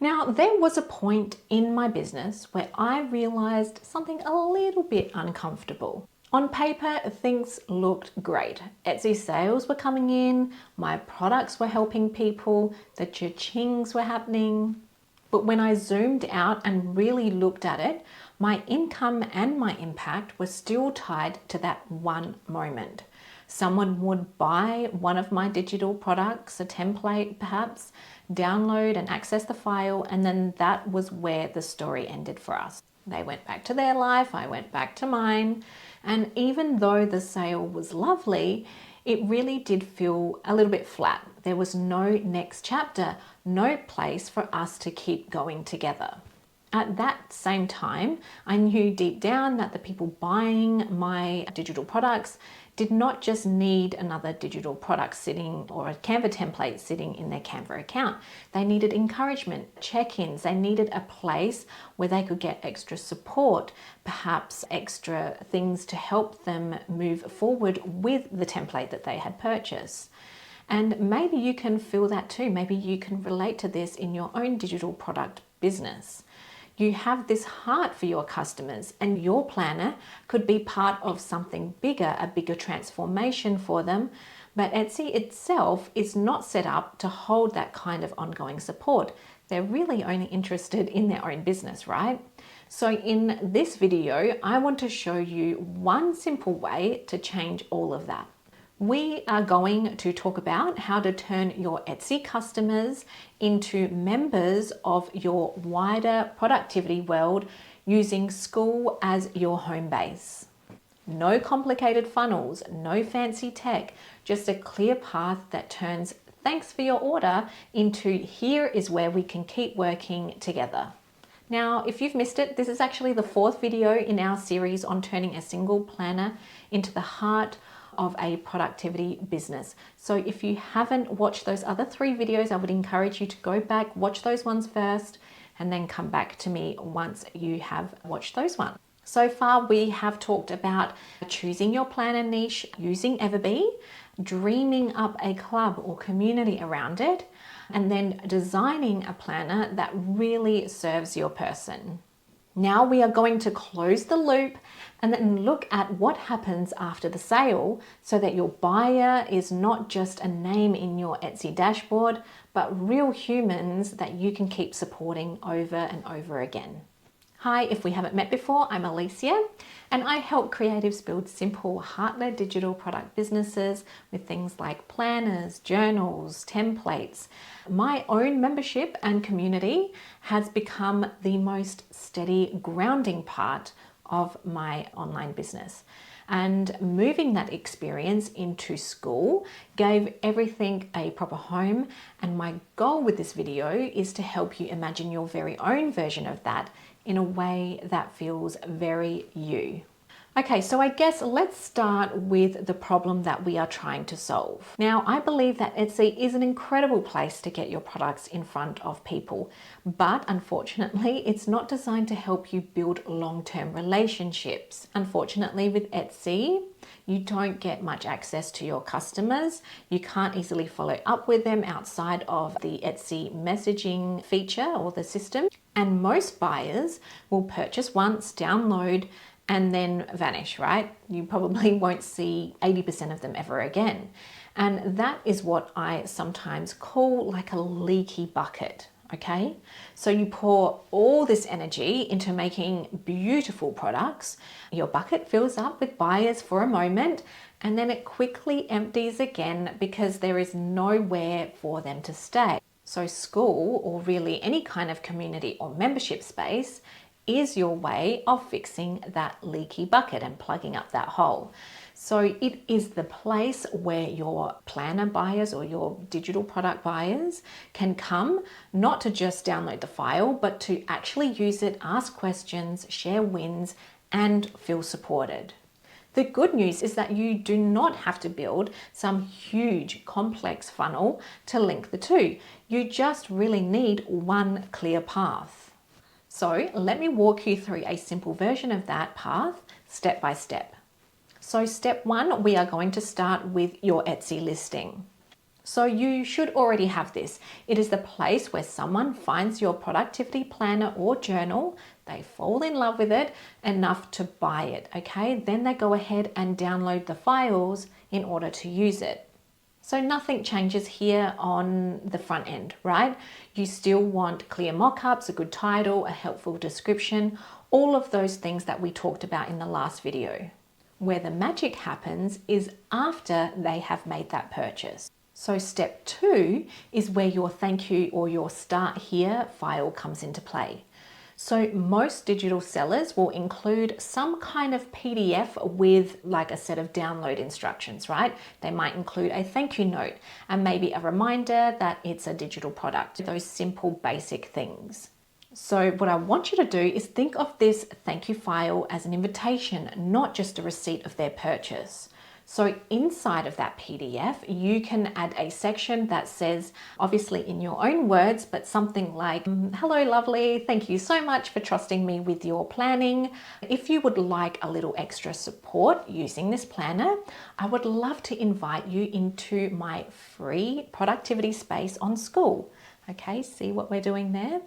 Now, there was a point in my business where I realized something a little bit uncomfortable. On paper, things looked great. Etsy sales were coming in, my products were helping people, the cha-chings were happening. But when I zoomed out and really looked at it, my income and my impact were still tied to that one moment. Someone would buy one of my digital products, a template perhaps, download and access the file, and then that was where the story ended for us. They went back to their life, I went back to mine, and even though the sale was lovely, it really did feel a little bit flat. There was no next chapter, no place for us to keep going together. At that same time, I knew deep down that the people buying my digital products did not just need another digital product sitting or a Canva template sitting in their Canva account. They needed encouragement, check-ins. They needed a place where they could get extra support, perhaps extra things to help them move forward with the template that they had purchased. And maybe you can feel that too. Maybe you can relate to this in your own digital product business. You have this heart for your customers, and your planner could be part of something bigger, a bigger transformation for them. But Etsy itself is not set up to hold that kind of ongoing support. They're really only interested in their own business, right? So in this video, I want to show you one simple way to change all of that. We are going to talk about how to turn your Etsy customers into members of your wider productivity world using Skool as your home base. No complicated funnels, no fancy tech, just a clear path that turns "thanks for your order" into "here is where we can keep working together." Now, if you've missed it, this is actually the 4th video in our series on turning a single planner into the heart of a productivity business. So if you haven't watched those other 3 videos, I would encourage you to go back, watch those ones first, and then come back to me once you have watched those ones. So far, we have talked about choosing your planner niche, using Everbee, dreaming up a club or community around it, and then designing a planner that really serves your person. Now we are going to close the loop and then look at what happens after the sale so that your buyer is not just a name in your Etsy dashboard, but real humans that you can keep supporting over and over again. Hi, if we haven't met before, I'm Alicia, and I help creatives build simple, heart-led digital product businesses with things like planners, journals, templates. My own membership and community has become the most steady grounding part of my online business. And moving that experience into Skool gave everything a proper home. And my goal with this video is to help you imagine your very own version of that in a way that feels very you. Okay, so I guess let's start with the problem that we are trying to solve. Now, I believe that Etsy is an incredible place to get your products in front of people, but unfortunately, it's not designed to help you build long-term relationships. Unfortunately, with Etsy, you don't get much access to your customers. You can't easily follow up with them outside of the Etsy messaging feature or the system. And most buyers will purchase once, download, and then vanish, right? You probably won't see 80% of them ever again. And that is what I sometimes call like a leaky bucket, okay? So you pour all this energy into making beautiful products. Your bucket fills up with buyers for a moment, and then it quickly empties again because there is nowhere for them to stay. So Skool, or really any kind of community or membership space, is your way of fixing that leaky bucket and plugging up that hole. So it is the place where your planner buyers or your digital product buyers can come, not to just download the file, but to actually use it, ask questions, share wins, and feel supported. The good news is that you do not have to build some huge complex funnel to link the two. You just really need one clear path. So let me walk you through a simple version of that path step by step. So step 1, we are going to start with your Etsy listing. So you should already have this. It is the place where someone finds your productivity planner or journal, they fall in love with it enough to buy it, okay? Then they go ahead and download the files in order to use it. So nothing changes here on the front end, right? You still want clear mock-ups, a good title, a helpful description, all of those things that we talked about in the last video. Where the magic happens is after they have made that purchase. So step 2 is where your thank you or your start here file comes into play. So most digital sellers will include some kind of PDF with like a set of download instructions, right? They might include a thank you note and maybe a reminder that it's a digital product, those simple basic things. So what I want you to do is think of this thank you file as an invitation, not just a receipt of their purchase. So inside of that PDF, you can add a section that says, obviously in your own words, but something like, hello lovely, thank you so much for trusting me with your planning. If you would like a little extra support using this planner, I would love to invite you into my free productivity space on Skool. Okay, see what we're doing there?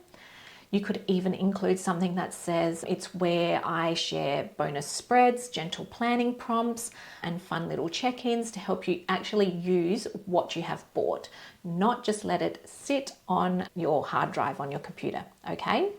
You could even include something that says it's where I share bonus spreads, gentle planning prompts, and fun little check-ins to help you actually use what you have bought, not just let it sit on your hard drive on your computer, okay?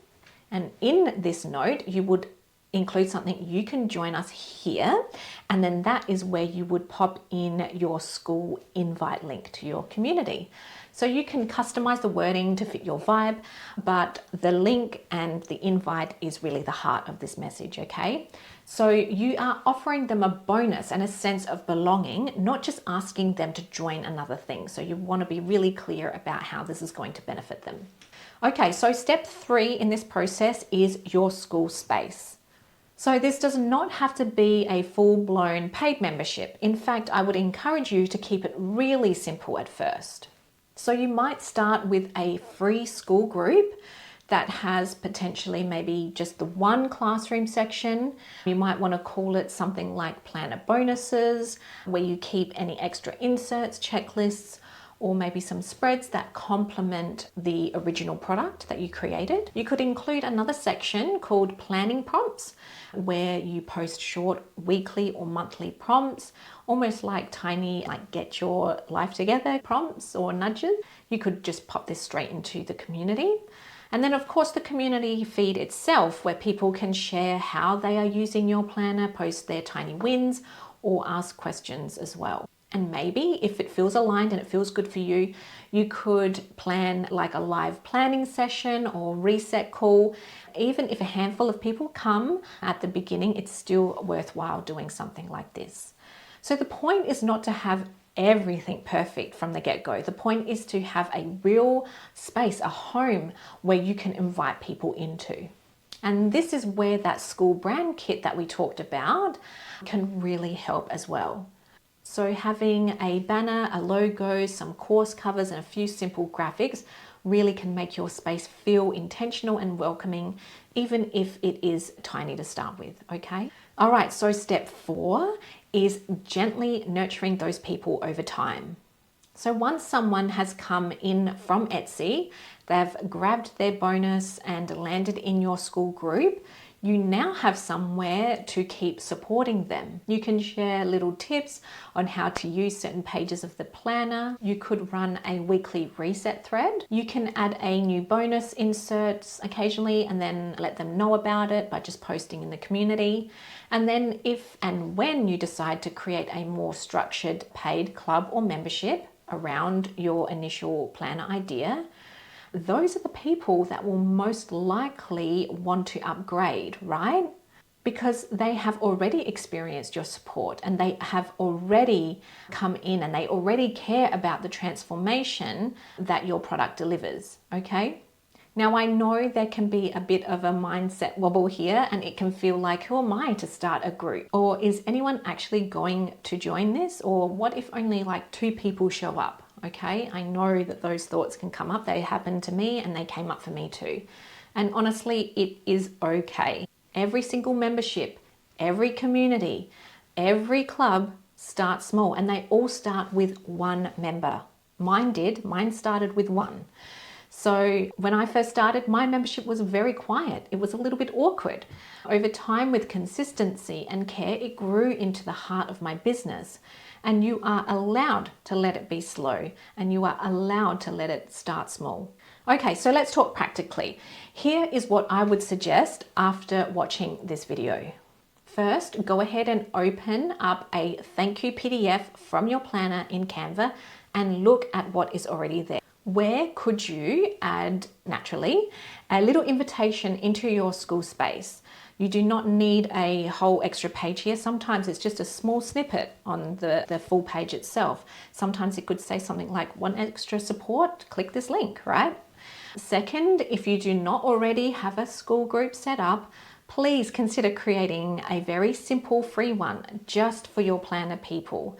And in this note, you would include something, you can join us here, and then that is where you would pop in your Skool invite link to your community. So you can customize the wording to fit your vibe, but the link and the invite is really the heart of this message, okay? So you are offering them a bonus and a sense of belonging, not just asking them to join another thing. So you want to be really clear about how this is going to benefit them. Okay, so step 3 in this process is your Skool space. So this does not have to be a full-blown paid membership. In fact, I would encourage you to keep it really simple at first. So you might start with a free Skool group that has potentially maybe just the one classroom section. You might want to call it something like planner bonuses, where you keep any extra inserts, checklists, or maybe some spreads that complement the original product that you created. You could include another section called planning prompts, where you post short weekly or monthly prompts, almost like tiny, like get your life together prompts or nudges. You could just pop this straight into the community. And then of course the community feed itself, where people can share how they are using your planner, post their tiny wins, or ask questions as well. And maybe if it feels aligned and it feels good for you, you could plan like a live planning session or reset call. Even if a handful of people come at the beginning, it's still worthwhile doing something like this. So the point is not to have everything perfect from the get-go. The point is to have a real space, a home where you can invite people into. And this is where that Skool brand kit that we talked about can really help as well. So having a banner, a logo, some course covers, and a few simple graphics really can make your space feel intentional and welcoming, even if it is tiny to start with, okay? All right, so step 4 is gently nurturing those people over time. So once someone has come in from Etsy, they've grabbed their bonus and landed in your Skool group, you now have somewhere to keep supporting them. You can share little tips on how to use certain pages of the planner. You could run a weekly reset thread. You can add a new bonus inserts occasionally and then let them know about it by just posting in the community. And then if and when you decide to create a more structured paid club or membership around your initial planner idea, those are the people that will most likely want to upgrade, right? Because they have already experienced your support and they have already come in and they already care about the transformation that your product delivers, okay? Now I know there can be a bit of a mindset wobble here and it can feel like, who am I to start a group? Or is anyone actually going to join this? Or what if only like 2 people show up? Okay, I know that those thoughts can come up. They happened to me and they came up for me too. And honestly, it is okay. Every single membership, every community, every club starts small and they all start with 1 member. Mine did. Mine started with 1. So when I first started, my membership was very quiet. It was a little bit awkward. Over time, with consistency and care, it grew into the heart of my business. And you are allowed to let it be slow, and you are allowed to let it start small. Okay, so let's talk practically. Here is what I would suggest after watching this video. First, go ahead and open up a thank you PDF from your planner in Canva and look at what is already there. Where could you add, naturally, a little invitation into your Skool space? You do not need a whole extra page here. Sometimes it's just a small snippet on the full page itself. Sometimes it could say something like, "Want extra support? Click this link," right? Second, if you do not already have a Skool group set up, please consider creating a very simple free one just for your planner people.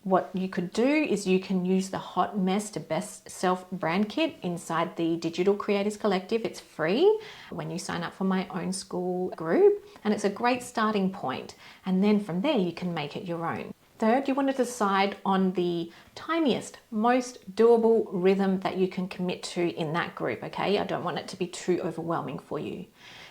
What you could do is you can use the Hot Mess to Best Self brand kit inside the Digital Creators Collective. It's free when you sign up for my own Skool group, and it's a great starting point. And then from there, you can make it your own. Third, you want to decide on the tiniest, most doable rhythm that you can commit to in that group, okay? I don't want it to be too overwhelming for you.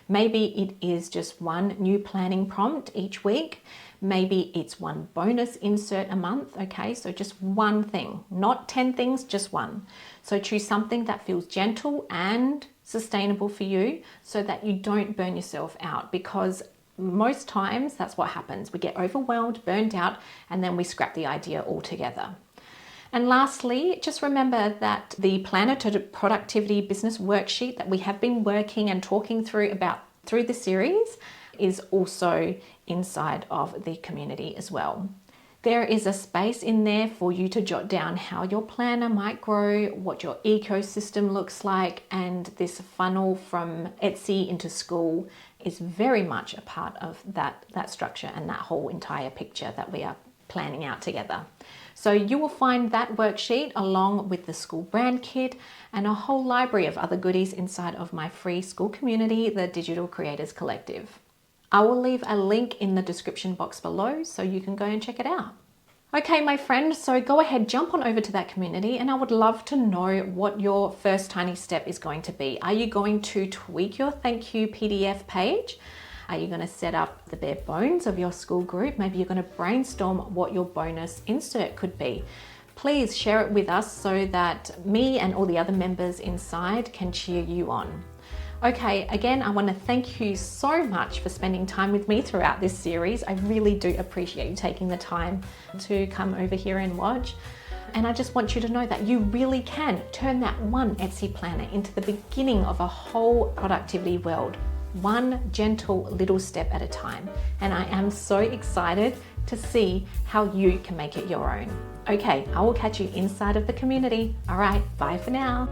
Maybe it is just one new planning prompt each week. Maybe it's one bonus insert a month, okay? So just one thing, not 10 things, just one. So choose something that feels gentle and sustainable for you so that you don't burn yourself out, because most times that's what happens. We get overwhelmed, burned out, and then we scrap the idea altogether. And lastly, just remember that the Planner to Productivity Business Worksheet that we have been working and talking through the series is also inside of the community as well. There is a space in there for you to jot down how your planner might grow, what your ecosystem looks like, and this funnel from Etsy into Skool is very much a part of that structure and that whole entire picture that we are planning out together. So you will find that worksheet along with the Skool brand kit and a whole library of other goodies inside of my free Skool community, the Digital Creators Collective. I will leave a link in the description box below so you can go and check it out. Okay, my friend, so go ahead, jump on over to that community, and I would love to know what your first tiny step is going to be. Are you going to tweak your thank you PDF page? Are you going to set up the bare bones of your Skool group? Maybe you're going to brainstorm what your bonus insert could be. Please share it with us so that me and all the other members inside can cheer you on. Okay, again, I want to thank you so much for spending time with me throughout this series. I really do appreciate you taking the time to come over here and watch. And I just want you to know that you really can turn that one Etsy planner into the beginning of a whole productivity world, one gentle little step at a time. And I am so excited to see how you can make it your own. Okay, I will catch you inside of the community. All right, bye for now.